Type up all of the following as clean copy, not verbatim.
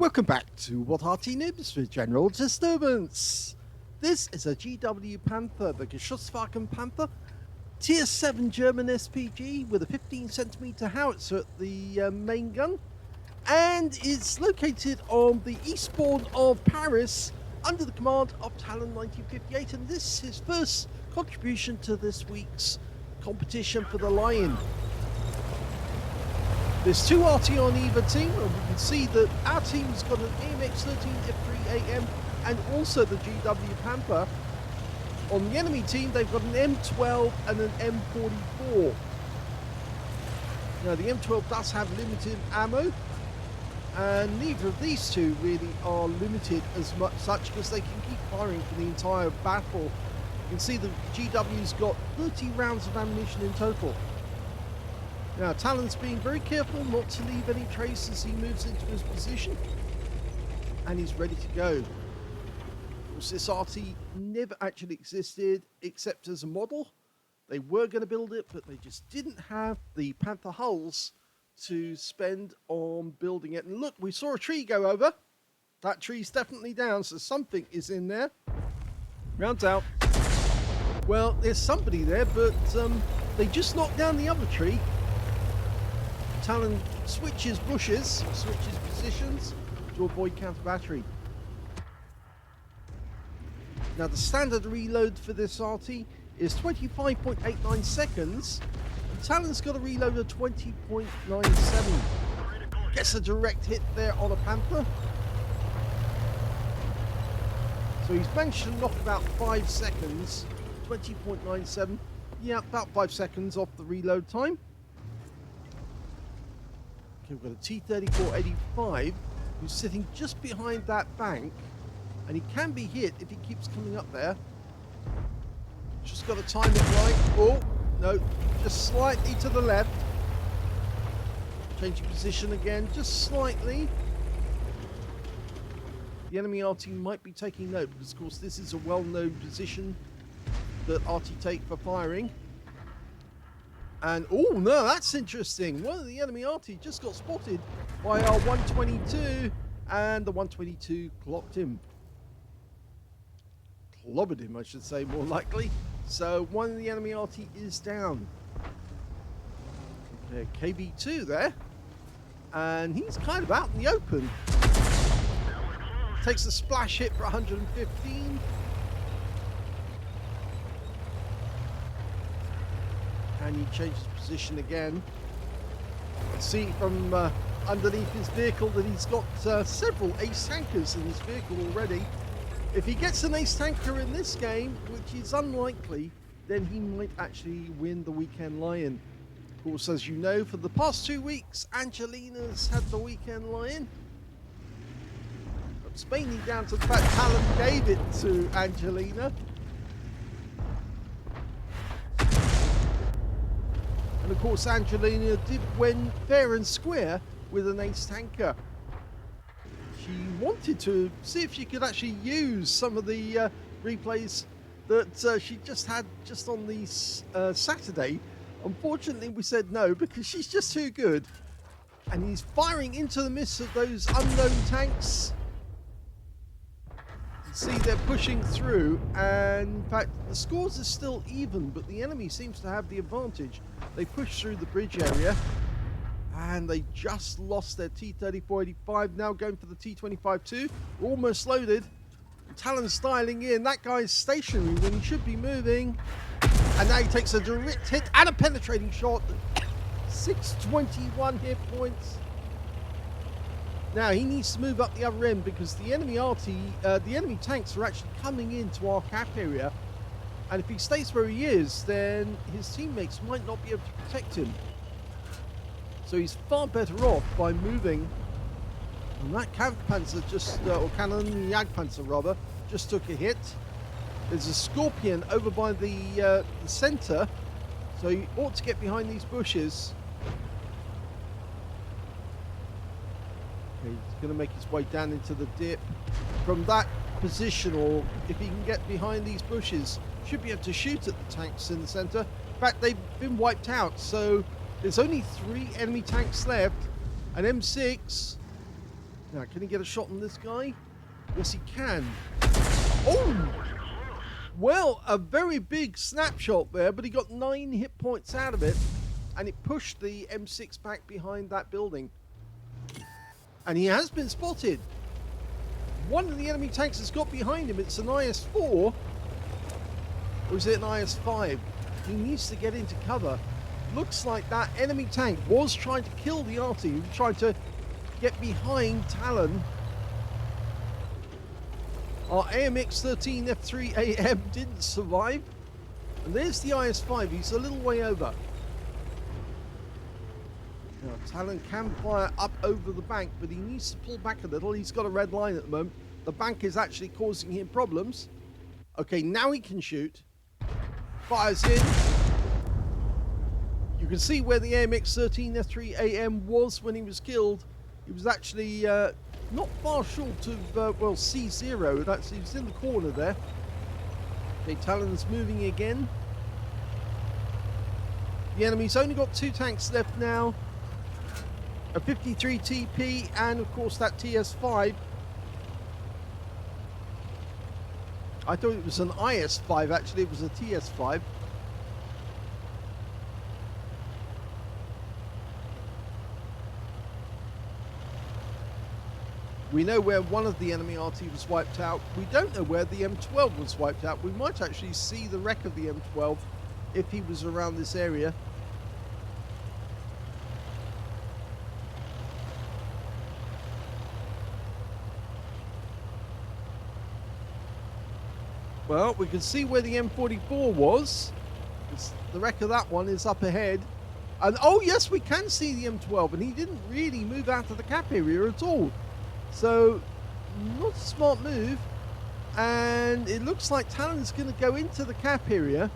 Welcome back to What Arty Noobs with General Disturbance. This is a GW Panther, the GW Panther, Tier 7 German SPG with a 15cm howitzer at the main gun, and it's located on the eastbourne of Paris under the command of talon1958, and this is his first contribution to this week's competition for the Lion. There's two Arty on either team, and we can see that our team's got an AMX-13 F3AM and also the GW Panther. On the enemy team, they've got an M12 and an M44. Now, the M12 does have limited ammo, and neither of these two really are limited as such because they can keep firing for the entire battle. You can see the GW's got 30 rounds of ammunition in total. Now, Talon's being very careful not to leave any trace as he moves into his position, and he's ready to go. Of course, this Arty never actually existed except as a model. They were going to build it, but they just didn't have the Panther hulls to spend on building it. And look, we saw a tree go over. That tree's definitely down, so something is in there. Rounds out. Well, there's somebody there, but they just knocked down the other tree. Talon switches bushes, switches positions to avoid counter battery. Now, the standard reload for this Arty is 25.89 seconds, and Talon's got a reload of 20.97. Gets a direct hit there on a Panther. So he's managed to knock about 5 seconds, 20.97. Yeah, about 5 seconds off the reload time. Okay, we've got a T-34-85 who's sitting just behind that bank, and he can be hit if he keeps coming up there. Just got to time it right. Oh, no, just slightly to the left. Changing position again, just slightly. The enemy Arty might be taking note, because of course this is a well-known position that Arty take for firing. And, oh no, that's interesting. One of the enemy Arty just got spotted by our 122, and the 122 clocked him. Clobbered him, I should say, more likely. So one of the enemy Arty is down. Okay, KB2 there. And he's kind of out in the open. Takes a splash hit for 115. And he changes position again. You can see from underneath his vehicle that he's got several ace tankers in his vehicle already. If he gets an ace tanker in this game, which is unlikely, then he might actually win the Weekend Lion. Of course, as you know, for the past 2 weeks, Angelina's had the Weekend Lion. It's mainly down to the fact Talon gave it to Angelina. And of course, Angelina did win fair and square with an ace tanker. She wanted to see if she could actually use some of the replays that she just had just on the Saturday. Unfortunately, we said no because she's just too good. And he's firing into the midst of those unknown tanks. See, they're pushing through, and in fact the scores are still even, but the enemy seems to have the advantage. They push through the bridge area, and they just lost their T-34-85, now going for the T-25-2. Almost loaded. Talon styling in. That guy's stationary when he should be moving, and now he takes a direct hit and a penetrating shot. 621 hit points. Now, he needs to move up the other end because the enemy Arty, the enemy tanks are actually coming into our cap area. And if he stays where he is, then his teammates might not be able to protect him. So he's far better off by moving. And that Kampfpanzer just, or Cannon Jagdpanzer rather, just took a hit. There's a Scorpion over by the center. So he ought to get behind these bushes. He's going to make his way down into the dip. From that position, or if he can get behind these bushes, should be able to shoot at the tanks in the center. In fact, they've been wiped out, so there's only 3 enemy tanks left. An M6. Now, can he get a shot on this guy? Yes, he can. Oh! Well, a very big snapshot there, but he got 9 hit points out of it, and it pushed the M6 back behind that building. And he has been spotted. One of the enemy tanks has got behind him. It's an IS-4, or is it an IS-5? He needs to get into cover. Looks like that enemy tank was trying to kill the Arty. He was trying to get behind Talon. Our AMX-13 F3AM didn't survive. And there's the IS-5. He's a little way over. Now, Talon can fire up over the bank, but he needs to pull back a little. He's got a red line at the moment. The bank is actually causing him problems. Okay, now he can shoot. Fires in. You can see where the AMX-13 F3AM was when he was killed. He was actually not far short of, well, C0. That's, he was in the corner there. Okay, Talon's moving again. The enemy's only got 2 tanks left now. A 53 TP and, of course, that TS5. I thought it was an IS-5, actually. It was a TS5. We know where one of the enemy RT was wiped out. We don't know where the M12 was wiped out. We might actually see the wreck of the M12 if he was around this area. Well, we can see where the M44 was. The wreck of that one is up ahead. And oh yes, we can see the M12, and he didn't really move out of the cap area at all. So, not a smart move. And it looks like Talon's going to go into the cap area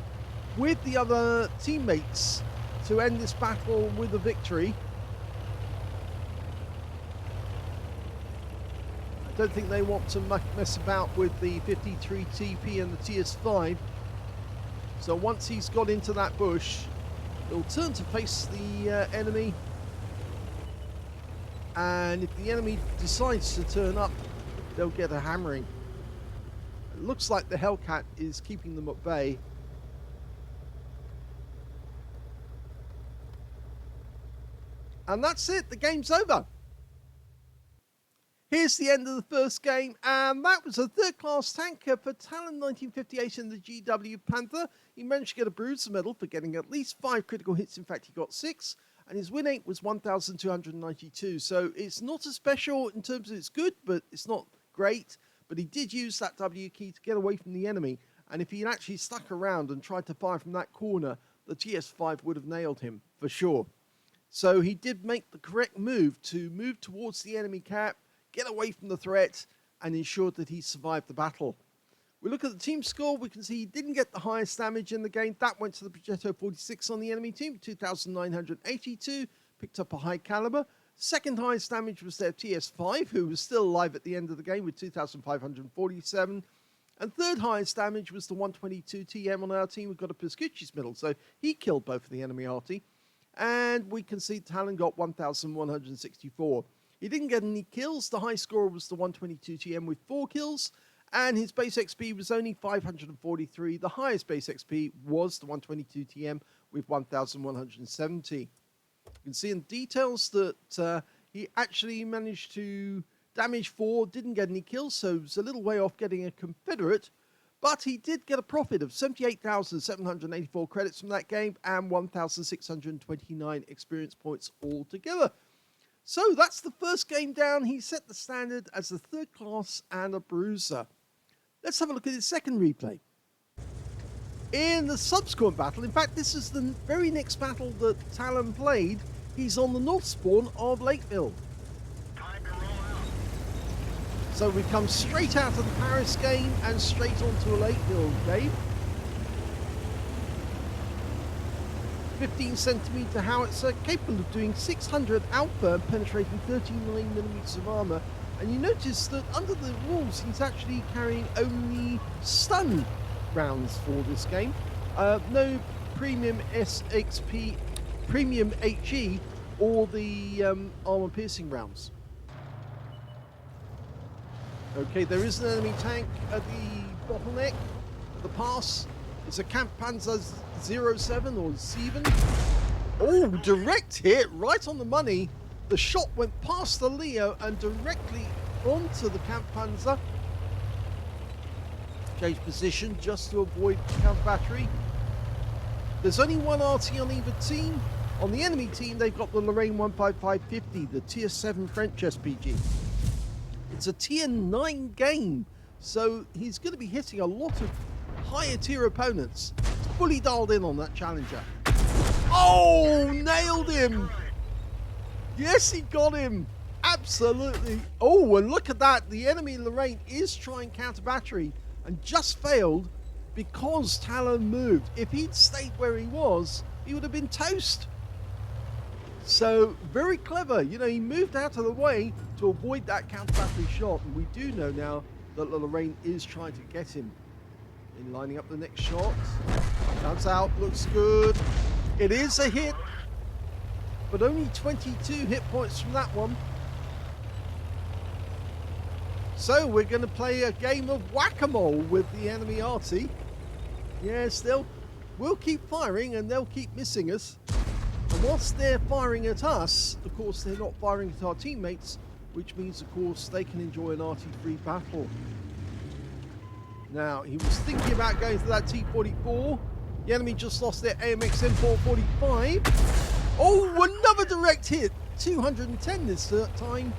with the other teammates to end this battle with a victory. I don't think they want to mess about with the 53 TP and the TS5. So once he's got into that bush, he'll turn to face the enemy. And if the enemy decides to turn up, they'll get a hammering. It looks like the Hellcat is keeping them at bay. And that's it, the game's over. Here's the end of the first game, and that was a third-class tanker for talon1958 in the GW Panther. He managed to get a Bruiser medal for getting at least 5 critical hits. In fact, he got 6, and his win rate was 1,292. So it's not as special in terms of it's good, but it's not great. But he did use that W key to get away from the enemy, and if he had actually stuck around and tried to fire from that corner, the TS5 would have nailed him, for sure. So he did make the correct move to move towards the enemy cap, get away from the threat, and ensure that he survived the battle. We look at the team score, we can see he didn't get the highest damage in the game. That went to the Progetto 46 on the enemy team, 2,982, picked up a high caliber. Second highest damage was their TS5, who was still alive at the end of the game with 2,547. And third highest damage was the 122 TM on our team, who got a Piscucci's medal, so he killed both of the enemy Arty. And we can see Talon got 1,164. He didn't get any kills. The high score was the 122 TM with 4 kills, and his base XP was only 543. The highest base XP was the 122 TM with 1,170. You can see in details that he actually managed to damage 4, didn't get any kills, so it was a little way off getting a Confederate, but he did get a profit of 78,784 credits from that game and 1,629 experience points altogether. So that's the first game down. He set the standard as a third class and a bruiser. Let's have a look at his second replay. In the subsequent battle, in fact, this is the very next battle that Talon played. He's on the north spawn of Lakeville. So we come straight out of the Paris game and straight onto a Lakeville game. 15 centimeter howitzer, capable of doing 600 alpha, penetrating 39mm of armor. And you notice that under the rules, he's actually carrying only stun rounds for this game. No premium SXP, premium HE, or the armor piercing rounds. Okay, there is an enemy tank at the bottleneck, at the pass. It's a Camp Panzer 07 or 7. Oh, direct hit, right on the money. The shot went past the Leo and directly onto the Camp Panzer. Change position just to avoid counter battery. There's only one Arty on either team. On the enemy team, they've got the Lorraine 15550, the tier 7 French SPG. It's a tier 9 game, so he's going to be hitting a lot of higher tier opponents. He's fully dialed in on that challenger. Oh, nailed him! Yes, he got him. Absolutely. Oh, and look at that. The enemy Lorraine is trying counter battery and just failed because Talon moved. If he'd stayed where he was, he would have been toast. So very clever. You know, he moved out of the way to avoid that counter battery shot. And we do know now that Lorraine is trying to get him. In lining up the next shot. Bounce out. Looks good. It is a hit. But only 22 hit points from that one. So we're going to play a game of whack-a-mole with the enemy Arty. Yes, we'll keep firing and they'll keep missing us. And whilst they're firing at us, of course, they're not firing at our teammates, which means, of course, they can enjoy an Arty-free battle. Now, he was thinking about going for that T-44. The enemy just lost their AMX M445. Oh, another direct hit. 210 this time.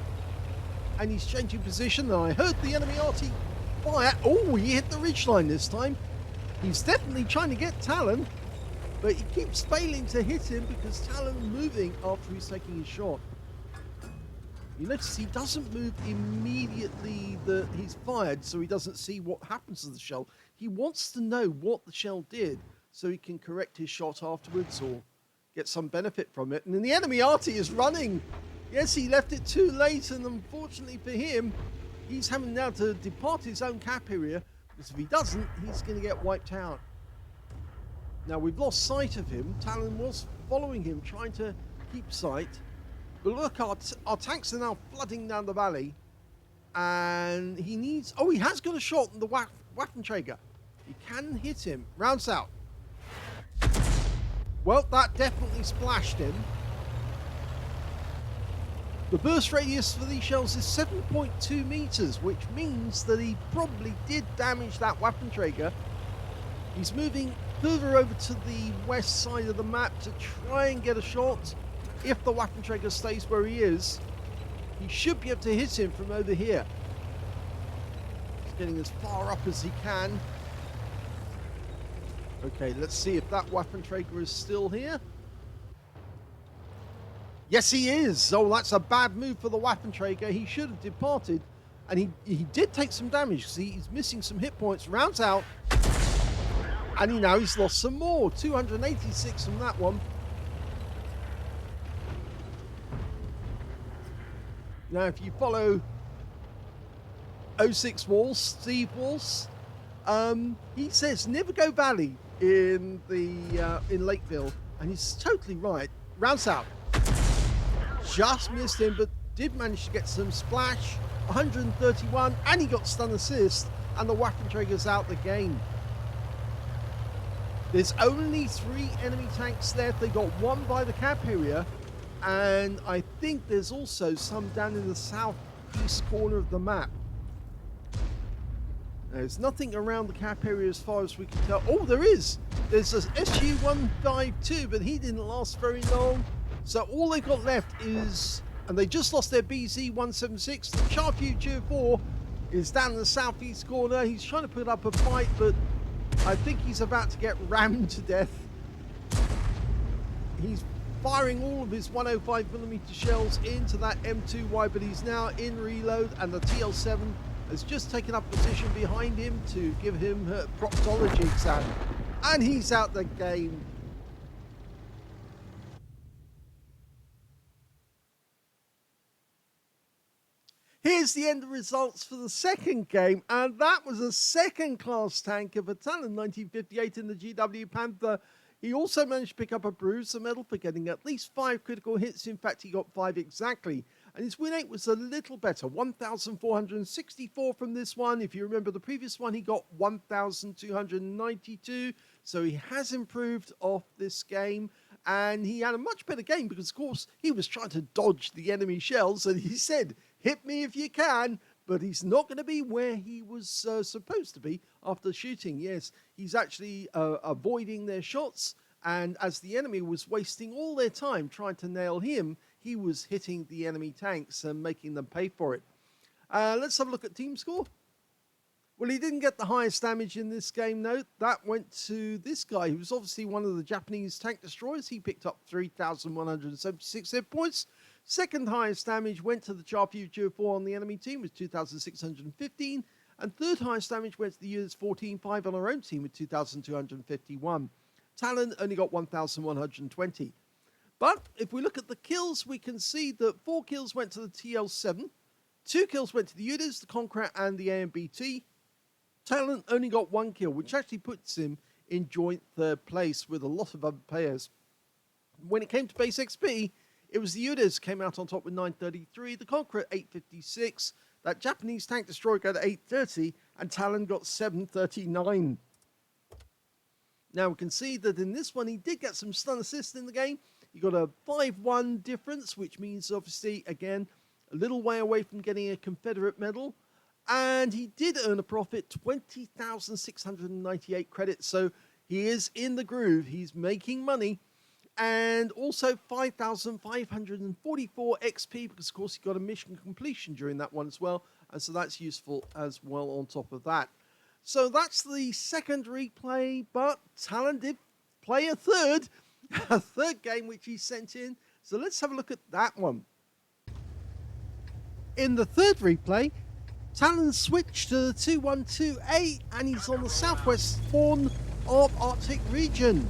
And he's changing position. And I heard the enemy Arty fire. Oh, he hit the ridgeline this time. He's definitely trying to get Talon. But he keeps failing to hit him because Talon's moving after he's taking his shot. You notice he doesn't move immediately that he's fired, so he doesn't see what happens to the shell. He wants to know what the shell did so he can correct his shot afterwards or get some benefit from it. And then the enemy Arty is running. Yes, he left it too late, and unfortunately for him, he's having now to depart his own cap area, because if he doesn't, he's going to get wiped out. Now, we've lost sight of him. Talon was following him, trying to keep sight. But look, our tanks are now flooding down the valley. And he needs... Oh, he has got a shot on the Waffenträger. He can hit him. Rounds out. Well, that definitely splashed him. The burst radius for these shells is 7.2 meters, which means that he probably did damage that Waffenträger. He's moving further over to the west side of the map to try and get a shot. If the Waffenträger stays where he is, he should be able to hit him from over here. He's getting as far up as he can. Okay, let's see if that Waffenträger is still here. Yes, he is. Oh, that's a bad move for the Waffenträger. He should have departed. And he did take some damage. See, he's missing some hit points. Rounds out. And now he's lost some more. 286 from that one. Now, if you follow 06 Walls, Steve Walls, he says never go valley in Lakeville. And he's totally right. Rounds out. Just missed him, but did manage to get some splash. 131, and he got stun assist, and the Waffenträger's out the game. There's only 3 enemy tanks left. They got one by the cap area, and I think there's also some down in the southeast corner of the map. There's nothing around the cap area as far as we can tell. Oh, there is! There's a SU-152, but he didn't last very long. So all they've got left is, and they just lost their BZ-176, the Charview G4 is down in the southeast corner. He's trying to put up a fight, but I think he's about to get rammed to death. He's firing all of his 105mm shells into that M2Y, but he's now in reload, and the TL7 has just taken up position behind him to give him her proctology exam. And he's out the game. Here's the end results for the second game, and that was a second-class tank of a talon1958 in the GW Panther. He also managed to pick up a bruise, a medal for getting at least 5 critical hits. In fact, he got 5 exactly. and his win rate was a little better, 1,464 from this one. If you remember the previous one, he got 1,292, so he has improved off this game, and he had a much better game because, of course, he was trying to dodge the enemy shells, and he said, hit me if you can, but he's not going to be where he was supposed to be after shooting. Yes, he's actually avoiding their shots, and as the enemy was wasting all their time trying to nail him, he was hitting the enemy tanks and making them pay for it. Let's have a look at team score. Well, he didn't get the highest damage in this game, though. That went to this guy, who was obviously one of the Japanese tank destroyers. He picked up 3,176 hit points. Second highest damage went to the GW4 on the enemy team with 2,615. And third highest damage went to the units 14-5 on our own team with 2,251. Talon only got 1,120. But if we look at the kills, we can see that 4 kills went to the TL7, 2 kills went to the UDIS, the Conqueror, and the AMBT. Talon only got 1 kill, which actually puts him in joint third place with a lot of other players. When it came to base XP, it was the UDIS came out on top with 933, the Conqueror 856, that Japanese tank destroyer got 830, and Talon got 739. Now we can see that in this one he did get some stun assist in the game. He got a 5-1 difference, which means obviously, again, a little way away from getting a Confederate medal. And he did earn a profit, 20,698 credits. So he is in the groove. He's making money. And also 5,544 XP, because of course he got a mission completion during that one as well. And so that's useful as well on top of that. So that's the second replay, but Talon did play a third game which he sent in. So let's have a look at that one. In the third replay, Talon switched to the 2128 and he's on the southwest spawn of Arctic Region.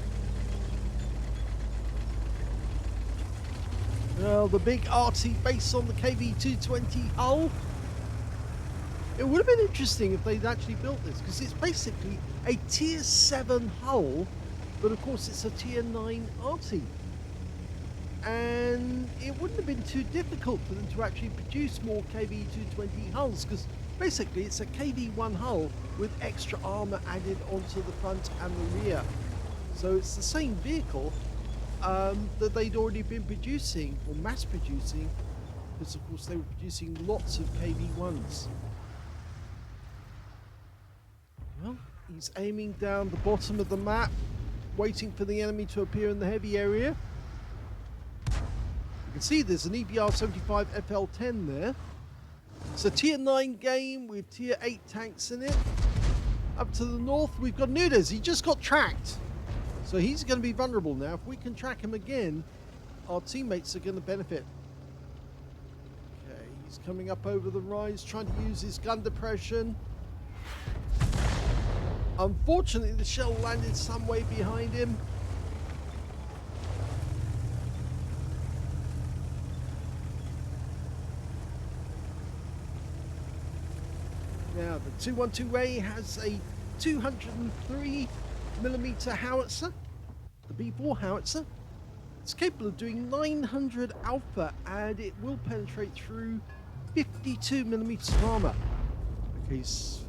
Well, the big Arty base on the KV-220 hull. It would have been interesting if they'd actually built this, because it's basically a tier 7 hull, but of course it's a tier 9 Arty. And it wouldn't have been too difficult for them to actually produce more KV-220 hulls, because basically it's a KV-1 hull with extra armor added onto the front and the rear. So it's the same vehicle that they'd already been producing, or mass producing, because of course they were producing lots of KV-1s. Well, he's aiming down the bottom of the map, waiting for the enemy to appear in the heavy area. You can see there's an EBR-75 FL-10 there. It's a tier 9 game with tier 8 tanks in it. Up to the north, we've got Noobs. He just got tracked. So he's going to be vulnerable now. If we can track him again, our teammates are going to benefit. Okay, he's coming up over the rise, trying to use his gun depression. Unfortunately, the shell landed some way behind him. Now, the 212A has a 203mm howitzer, the B4 howitzer. It's capable of doing 900 alpha, and it will penetrate through 52mm of armor. Okay, he's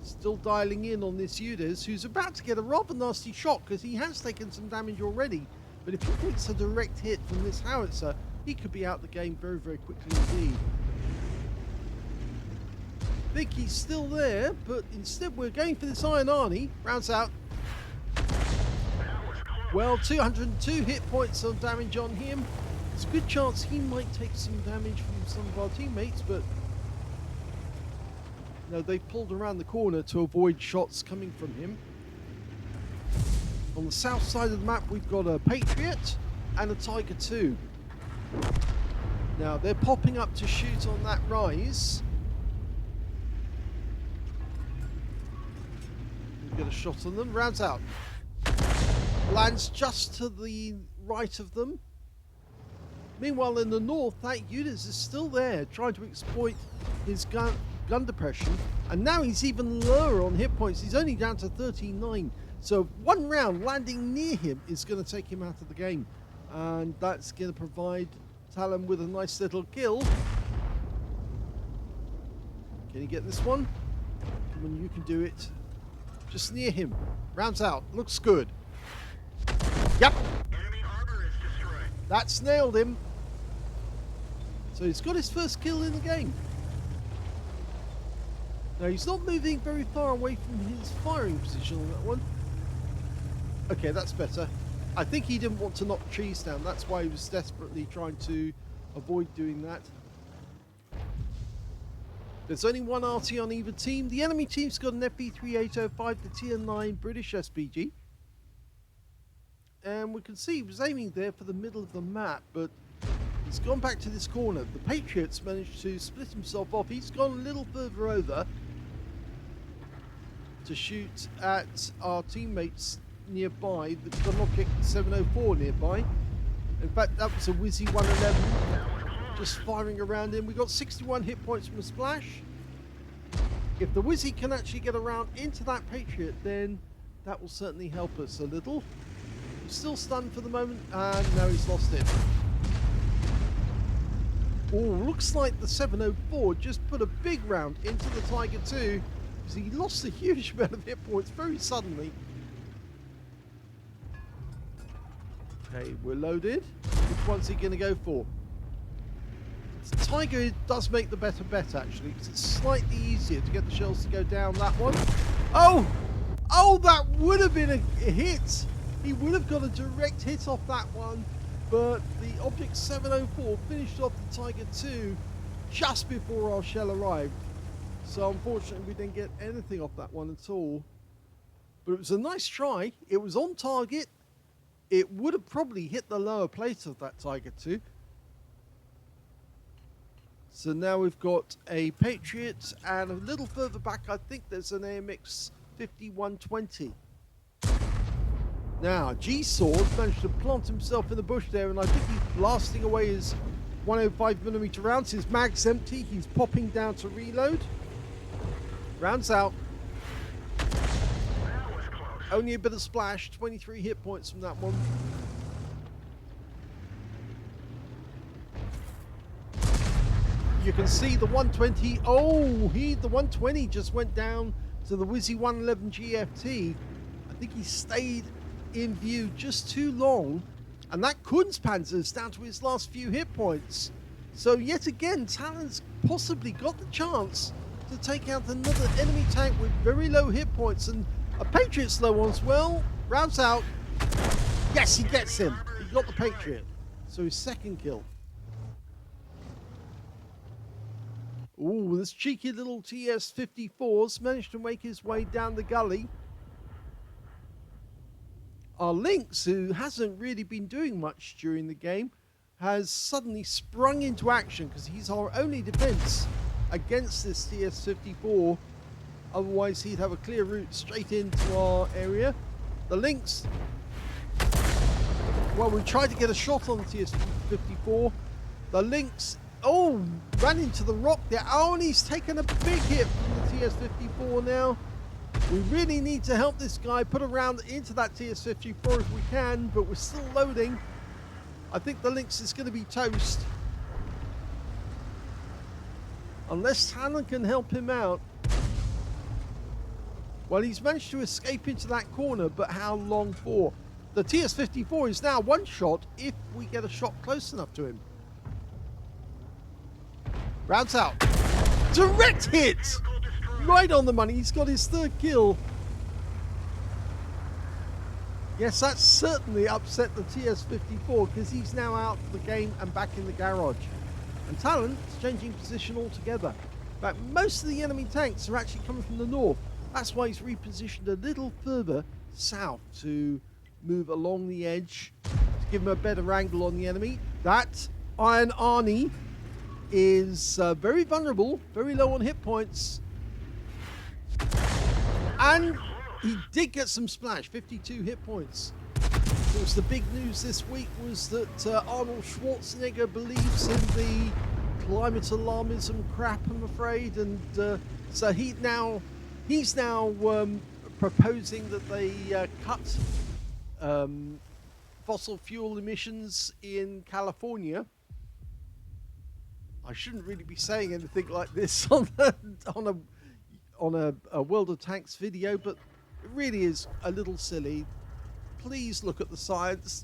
still dialing in on this UDIS, who's about to get a rather nasty shot because he has taken some damage already. But if he takes a direct hit from this howitzer, he could be out the game very, very quickly indeed. I think he's still there, but instead we're going for this Iron Arnie. Rounds out. Well, 202 hit points of damage on him. There's a good chance he might take some damage from some of our teammates, but no, they pulled around the corner to avoid shots coming from him. On the south side of the map, we've got a Patriot and a Tiger II. Now, they're popping up to shoot on that rise. We'll get a shot on them. Rounds out. Lands just to the right of them. Meanwhile, in the north, that UDIS is still there, trying to exploit his gun depression, and now he's even lower on hit points. He's only down to 39, so one round landing near him is going to take him out of the game, and that's going to provide Talon with a nice little kill. Can you get this one? Come on, you can do it. Just near him. Rounds out. Looks good. Yep. Enemy armor is destroyed. That's nailed him. So he's got his first kill in the game. Now he's not moving very far away from his firing position on that one. Okay, that's better. I think he didn't want to knock trees down. That's why he was desperately trying to avoid doing that. There's only one Arty on either team. The enemy team's got an FP3805, the Tier 9 British SPG. And we can see he was aiming there for the middle of the map, but he's gone back to this corner. The Patriots managed to split himself off. He's gone a little further over to shoot at our teammates nearby. They've got an object 704 nearby. In fact, that was a Wizzy 111 just firing around him. We got 61 hit points from a splash. If the Wizzy can actually get around into that Patriot, then that will certainly help us a little. He's still stunned for the moment, and now he's lost it. Oh, looks like the 704 just put a big round into the Tiger 2 because he lost a huge amount of hit points very suddenly. Okay, we're loaded. Which one's he going to go for? The Tiger does make the better bet, actually, because it's slightly easier to get the shells to go down that one. Oh! Oh, that would have been a hit! He would have got a direct hit off that one, but the Object 704 finished off the Tiger 2 just before our shell arrived. So unfortunately, we didn't get anything off that one at all. But it was a nice try. It was on target. It would have probably hit the lower plate of that Tiger 2. So now we've got a Patriot, and a little further back, I think there's an AMX 5120. Now, G-Sword managed to plant himself in the bush there, and I think he's blasting away his 105mm rounds. His mag's empty. He's popping down to reload. Rounds out. Only a bit of splash. 23 hit points from that one. You can see the 120. Oh, the 120 just went down to the Wizzy 111 GFT. I think he stayed in view just too long, and that Kunstpanzer's down to his last few hit points. So yet again, Talon's possibly got the chance to take out another enemy tank with very low hit points, and a Patriot's low on as well. Rounds out. Yes, he gets him. He got the Patriot. So his second kill. Ooh, this cheeky little TS-54's managed to make his way down the gully. Our Lynx, who hasn't really been doing much during the game, has suddenly sprung into action because he's our only defense against this TS-54. Otherwise, he'd have a clear route straight into our area. The Lynx, well, we tried to get a shot on the TS-54. The Lynx, oh, ran into the rock there. Oh, and he's taken a big hit from the TS-54 now. We really need to help this guy put a round into that TS-54 if we can, but we're still loading. I think the Lynx is going to be toast. Unless Talon can help him out. Well, he's managed to escape into that corner, but how long for? The TS-54 is now one shot if we get a shot close enough to him. Rounds out. Direct hit! Right on the money. He's got his third kill. Yes, that certainly upset the TS-54 because he's now out of the game and back in the garage. And Talon is changing position altogether. In fact, most of the enemy tanks are actually coming from the north. That's why he's repositioned a little further south to move along the edge to give him a better angle on the enemy. That Iron Arnie is very vulnerable, very low on hit points. And he did get some splash, 52 hit points. Of course, the big news this week was that Arnold Schwarzenegger believes in the climate alarmism crap, I'm afraid, and so he's now proposing that they cut fossil fuel emissions in California. I shouldn't really be saying anything like this on a World of Tanks video, but it really is a little silly. Please look at the science.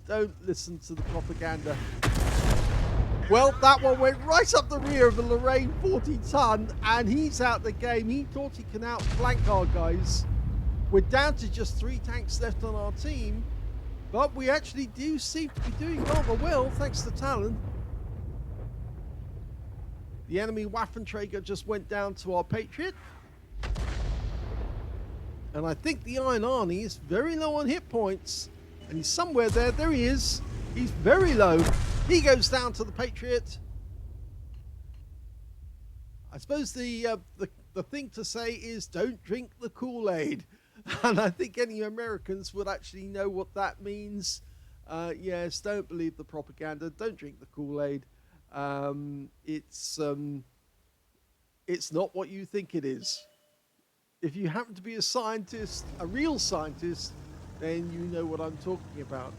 Don't listen to the propaganda. Well, that one went right up the rear of a Lorraine 40-ton, and he's out the game. He thought he can outflank our guys. We're down to just 3 tanks left on our team, but we actually do seem to be doing rather well, thanks to Talon. The enemy Waffenträger just went down to our Patriot. And I think the Iron Arnie is very low on hit points. And he's somewhere there. There he is. He's very low. He goes down to the Patriot. I suppose the thing to say is don't drink the Kool-Aid. And I think any Americans would actually know what that means. Yes, don't believe the propaganda. Don't drink the Kool-Aid. It's not what you think it is. If you happen to be a scientist, a real scientist, then you know what I'm talking about.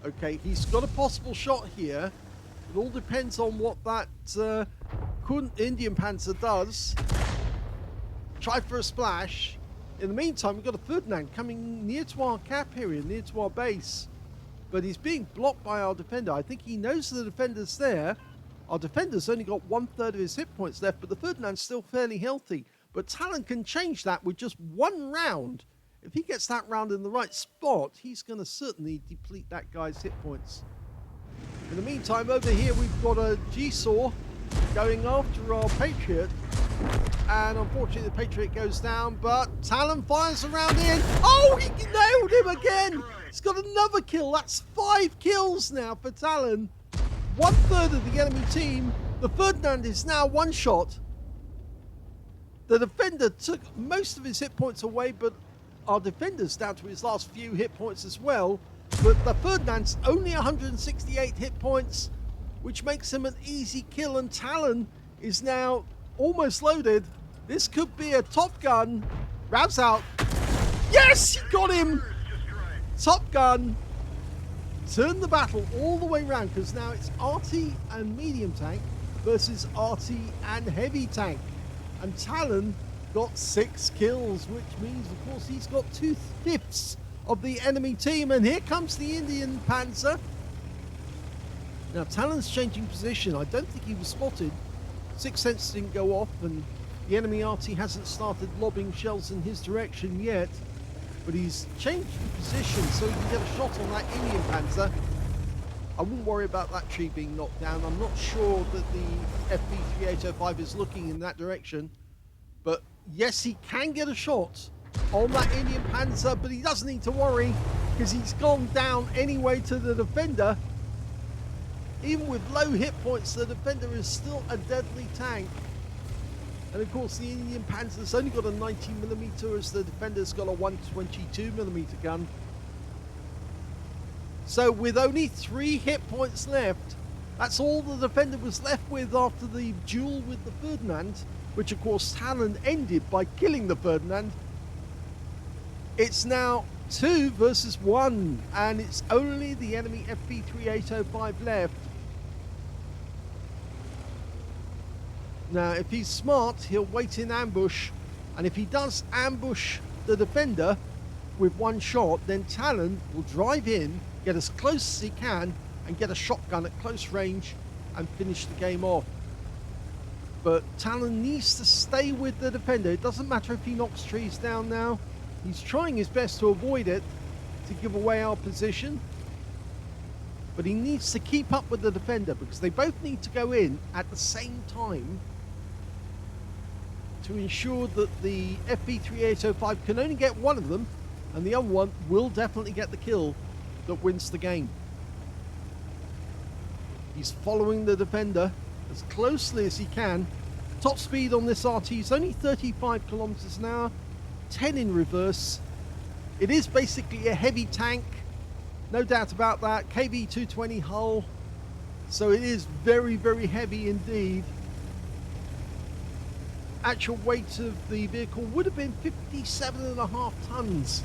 Okay, he's got a possible shot here. It all depends on what that Indian Panther does. Try for a splash. In the meantime, we've got a Ferdinand coming near to our cap area, near to our base. But he's being blocked by our defender. I think he knows the defender's there. Our defender's only got 1/3 of his hit points left, but the Ferdinand's still fairly healthy. But Talon can change that with just 1 round. If he gets that round in the right spot, he's going to certainly deplete that guy's hit points. In the meantime, over here, we've got a G-Saw going after our Patriot. And unfortunately, the Patriot goes down, but Talon fires around in. Oh, he nailed him again. He's got another kill. That's 5 kills now for Talon. 1/3 of the enemy team. The Ferdinand is now 1 shot. The defender took most of his hit points away, but our defender's down to his last few hit points as well. But the Ferdinand's only 168 hit points, which makes him an easy kill. And Talon is now almost loaded. This could be a Top Gun. Ravs out. Yes, he got him. Top Gun. Turn the battle all the way around, because now it's Arty and medium tank versus Arty and heavy tank. And Talon got 6 kills, which means, of course, he's got 2/5 of the enemy team. And here comes the Indian Panther. Now, Talon's changing position. I don't think he was spotted. Sixth Sense didn't go off, and the enemy Arty hasn't started lobbing shells in his direction yet. But he's changed position so he can get a shot on that Indian Panther. I wouldn't worry about that tree being knocked down. I'm not sure that the FB3805 is looking in that direction. But yes, he can get a shot on that Indian Panther, but he doesn't need to worry because he's gone down anyway to the defender. Even with low hit points, the defender is still a deadly tank. And of course, the Indian Panther's only got a 90mm, as the defender's got a 122mm gun. So with only 3 hit points left, that's all the defender was left with after the duel with the Ferdinand, which of course Talon ended by killing the Ferdinand. It's now 2 versus 1, and it's only the enemy FB3805 left. Now, if he's smart, he'll wait in ambush, and if he does ambush the defender with 1 shot, then Talon will drive in, get as close as he can, and get a shotgun at close range and finish the game off. But Talon needs to stay with the defender. It doesn't matter if he knocks trees down now. He's trying his best to avoid it, to give away our position. But he needs to keep up with the defender, because they both need to go in at the same time to ensure that the FB3805 can only get one of them, and the other one will definitely get the kill that wins the game. He's following the defender as closely as he can. Top speed on this RT is only 35 kilometers an hour, 10 in reverse. It is basically a heavy tank, no doubt about that. KV220 hull, so it is very, very heavy indeed. Actual weight of the vehicle would have been 57.5 tons.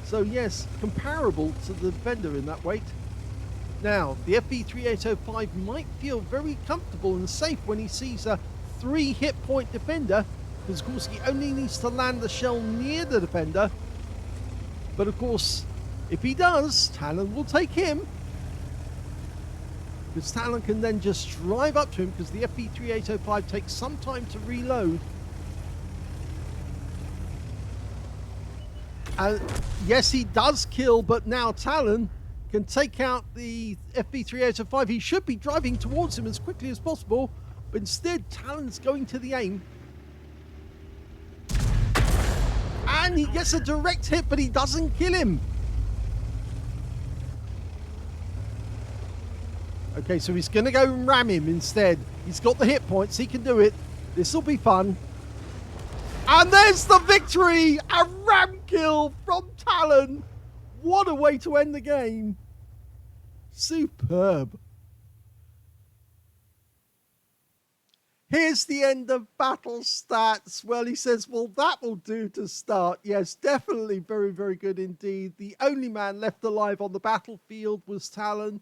So yes, comparable to the Defender in that weight. Now, the FV3805 might feel very comfortable and safe when he sees a 3 hit point defender, because of course he only needs to land the shell near the defender. But of course, if he does, Talon will take him, because Talon can then just drive up to him, because the FV3805 takes some time to reload. And yes, he does kill, but now Talon can take out the FV3805. He should be driving towards him as quickly as possible, but instead Talon's going to the aim. And he gets a direct hit, but he doesn't kill him. Okay, so he's going to go and ram him instead. He's got the hit points. He can do it. This will be fun. And there's the victory! A ram kill from Talon. What a way to end the game. Superb. Here's the end of battle stats. Well, he says, well, that will do to start. Yes, definitely very, very good indeed. The only man left alive on the battlefield was Talon.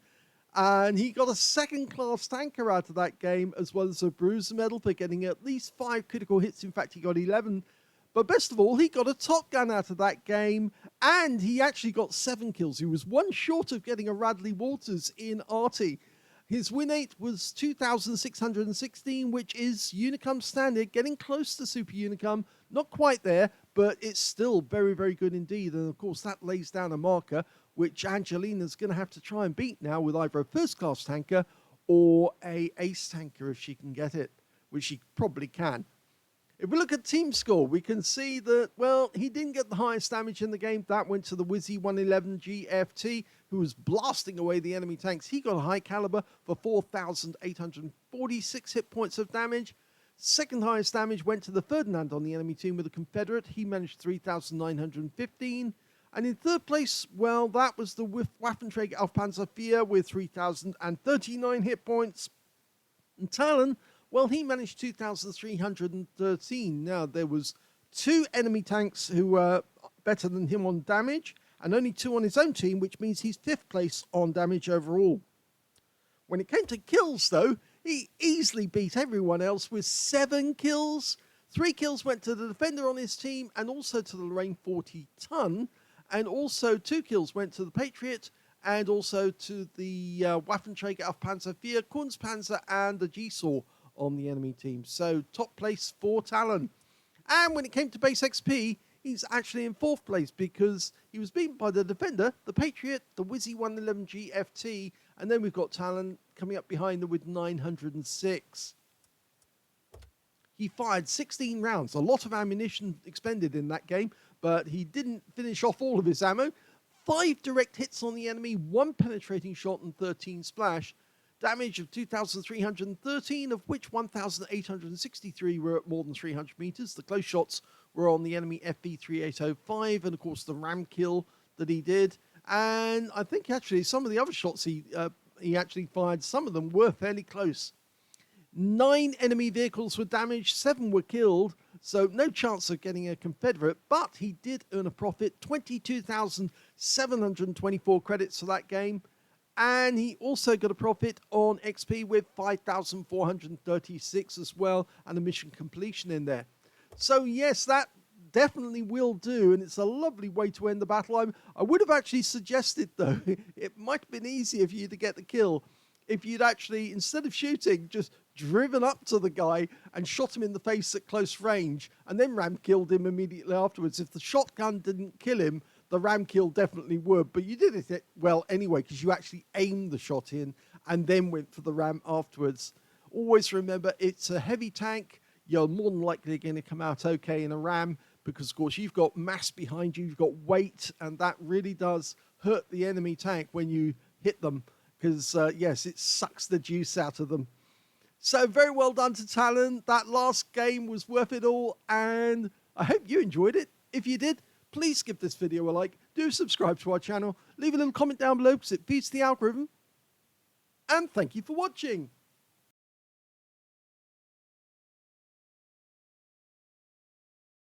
And he got a second-class tanker out of that game, as well as a bruiser medal for getting at least 5 critical hits. In fact, he got 11. But best of all, he got a top gun out of that game, and he actually got 7 kills. He was one short of getting a Radley Walters in Arty. His win rate was 2,616, which is Unicum standard, getting close to Super Unicum. Not quite there, but it's still very, very good indeed. And of course, that lays down a marker which Angelina's going to have to try and beat now with either a first-class tanker or a ace tanker if she can get it, which she probably can. If we look at team score, we can see that, well, he didn't get the highest damage in the game. That went to the Wizzy 111 GFT, who was blasting away the enemy tanks. He got a high caliber for 4,846 hit points of damage. Second highest damage went to the Ferdinand on the enemy team with a Confederate. He managed 3,915. And in third place, well, that was the Waffenträger auf Panzer IV with 3,039 hit points. And Talon, well, he managed 2,313. Now, there was 2 enemy tanks who were better than him on damage, and only 2 on his own team, which means he's 5th place on damage overall. When it came to kills, though, he easily beat everyone else with 7 kills. 3 kills went to the defender on his team, and also to the Lorraine 40 ton. And also 2 kills went to the Patriot, and also to the Waffenträger auf Panzer IV, Kunstpanzer, and the G-Saw on the enemy team. So top place for Talon. And when it came to base XP, he's actually in 4th place because he was beaten by the defender, the Patriot, the Wizzy 111 GFT, and then we've got Talon coming up behind them with 906. He fired 16 rounds, a lot of ammunition expended in that game, but he didn't finish off all of his ammo. 5 direct hits on the enemy, 1 penetrating shot, and 13 splash. Damage of 2,313, of which 1,863 were at more than 300 meters. The close shots were on the enemy FV3805, and of course the ram kill that he did. And I think actually some of the other shots he actually fired, some of them were fairly close. 9 enemy vehicles were damaged, 7 were killed, so no chance of getting a Confederate, but he did earn a profit, 22,724 credits for that game, and he also got a profit on XP with 5,436 as well, and a mission completion in there. So yes, that definitely will do, and it's a lovely way to end the battle. I would have actually suggested, though, it might have been easier for you to get the kill if you'd actually, instead of shooting, just driven up to the guy and shot him in the face at close range, and then ram killed him immediately afterwards. If the shotgun didn't kill him, the ram kill definitely would, but you did it well anyway, because you actually aimed the shot in and then went for the ram afterwards. Always remember, it's a heavy tank. You're more than likely going to come out okay in a ram, because of course you've got mass behind you, you've got weight, and that really does hurt the enemy tank when you hit them, because yes, it sucks the juice out of them. So very well done to Talon. That last game was worth it all, and I hope you enjoyed it. If you did, please give this video a like, do subscribe to our channel, leave a little comment down below because it feeds the algorithm, and thank you for watching.